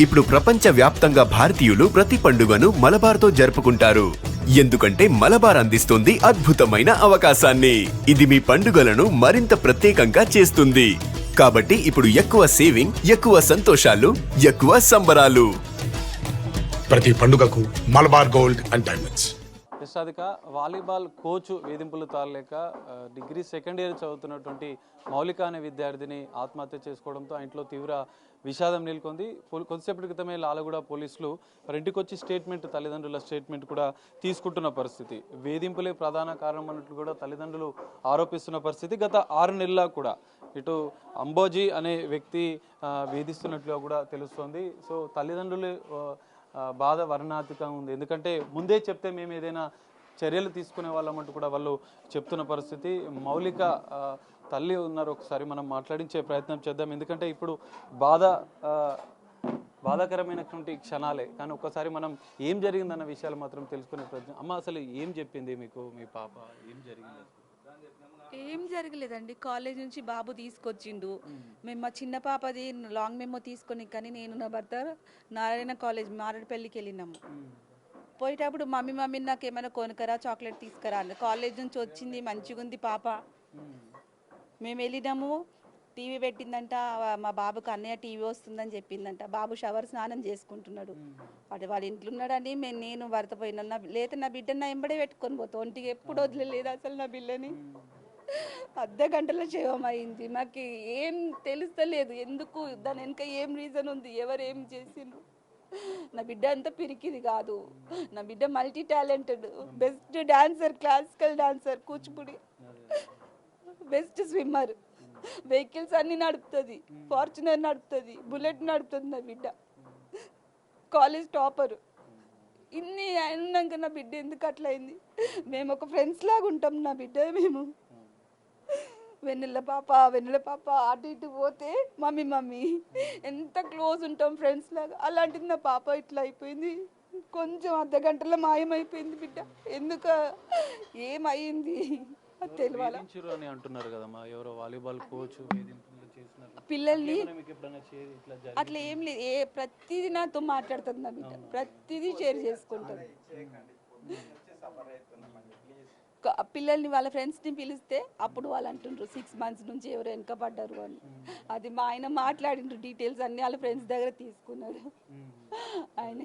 ఇప్పుడు ప్రపంచ వ్యాప్తంగా భారతీయులు ప్రతి పండుగను మలబార్తో జరుపుకుంటారు. ఎందుకంటే మలబార్ అందిస్తుంది అద్భుతమైన అవకాశాన్ని. ఇది మీ పండుగలను మరింత ప్రత్యేకంగా చేస్తుంది. కాబట్టి ఇప్పుడు ఎక్కువ సేవింగ్, ఎక్కువ సంతోషాలు, ఎక్కువ సంబరాలు. ప్రతి పండుగకు మలబార్ గోల్డ్ అండ్ డైమండ్స్. యశాదిక వాలీబాల్ కోచ్ వేధింపులు తాళలేక డిగ్రీ సెకండ్ ఇయర్ చదువుతున్నటువంటి మౌలిక అనే విద్యార్థిని ఆత్మహత్య చేసుకోవడంతో ఆ ఇంట్లో తీవ్ర విషాదం నెలకొంది. కొద్దిసేపటి క్రితమే లాలగూడ పోలీసులు వారి ఇంటికి వచ్చి స్టేట్మెంట్, తల్లిదండ్రుల స్టేట్మెంట్ కూడా తీసుకుంటున్న పరిస్థితి. వేధింపులే ప్రధాన కారణం అన్నట్లు కూడా తల్లిదండ్రులు ఆరోపిస్తున్న పరిస్థితి. గత 6 నెలల కూడా ఇటు అంబోజీ అనే వ్యక్తి వేధిస్తున్నట్లుగా కూడా తెలుస్తోంది. సో తల్లిదండ్రులు బాధ వర్ణాతీతంగా ఉంది. ఎందుకంటే ముందే చెప్తే మేము ఏదైనా చర్యలు తీసుకునే వాళ్ళమంటూ కూడా వాళ్ళు చెప్తున్న పరిస్థితి. మౌలిక తల్లి ఉన్నారు, ఒకసారి మనం మాట్లాడించే ప్రయత్నం చేద్దాం. ఎందుకంటే ఇప్పుడు బాధాకరమైనటువంటి క్షణాలే, కానీ ఒక్కసారి మనం ఏం జరిగిందన్న విషయాలు మాత్రం తెలుసుకునే ప్రయత్నం. అమ్మ, అసలు ఏం చెప్పింది మీకు మీ పాప? ఏం జరిగింది? ఏం జరగలేదండి. కాలేజ్ నుంచి బాబు తీసుకొచ్చిండు. మేము మా చిన్న పాపది లాంగ్ మెమో తీసుకొని, కానీ నేను నా భర్త నారాయణ కాలేజ్ మారేడుపల్లికి వెళ్ళినాము. పోయేటప్పుడు మమ్మీ నాకు ఏమైనా కొనుకరా, చాక్లెట్ తీసుకురా అన్న. కాలేజ్ నుంచి వచ్చింది, మంచిగా ఉంది పాప. మేము వెళ్ళినాము, టీవీ పెట్టిందంట. మా బాబుకి అన్నయ్య టీవీ వస్తుందని చెప్పిందంట. బాబు షవర్ స్నానం చేసుకుంటున్నాడు. అంటే వాళ్ళ ఇంట్లో ఉన్నాడని నేను భర్త పోయినా. లేకపోతే నా బిడ్డను నా ఎంబడే పెట్టుకొని పోతా. ఒంటికి ఎప్పుడు వదిలేదు అసలు నా బిడ్డని. అర్ధ గంటలో శవమైంది. మాకు ఏం తెలుస్తలేదు, ఎందుకు దాని వెనుక ఏం రీజన్ ఉంది, ఎవరు ఏం చేసిండ్రు. నా బిడ్డ అంతా పిరికిది కాదు. నా బిడ్డ multi talented, best dancer, classical dancer, Kuchipudi, best swimmer, vehicles అన్ని నడుపుతుంది, ఫార్చునర్ నడుపుతుంది, బుల్లెట్ నడుపుతుంది. నా బిడ్డ కాలేజ్ టాపర్. ఇన్ని అయినాక నా బిడ్డ ఎందుకు అట్లా అయింది? మేము ఒక ఫ్రెండ్స్ లాగా ఉంటాం. నా బిడ్డ మేము వెన్నెల పాప అటు ఇటు పోతే మమ్మీ ఎంత క్లోజ్ ఉంటాం ఫ్రెండ్స్ లాగా. అలాంటిది నా పాప ఇట్లా అయిపోయింది. కొంచెం అర్ధ గంటలో మాయమైపోయింది బిడ్డ. ఎందుకు ఏమైంది తెలియాలి అని అంటున్నారు కదమ్మా, ఎవరో వాలీబాల్ కోచ్ పిల్లల్ని. అట్లా ఏం లేదు, ప్రతిదీ నాతో మాట్లాడుతుంది నా బిడ్డ, ప్రతిదీ షేర్ చేసుకుంటుంది. పిల్లల్ని వాళ్ళ ఫ్రెండ్స్ని పిలిస్తే అప్పుడు వాళ్ళు అంటుండ్రు 6 months నుంచి ఎవరు వెనకబడ్డారు అని. అది మా ఆయన మాట్లాడిండ్రు, డీటెయిల్స్ అన్ని వాళ్ళ ఫ్రెండ్స్ దగ్గర తీసుకున్నాడు ఆయన.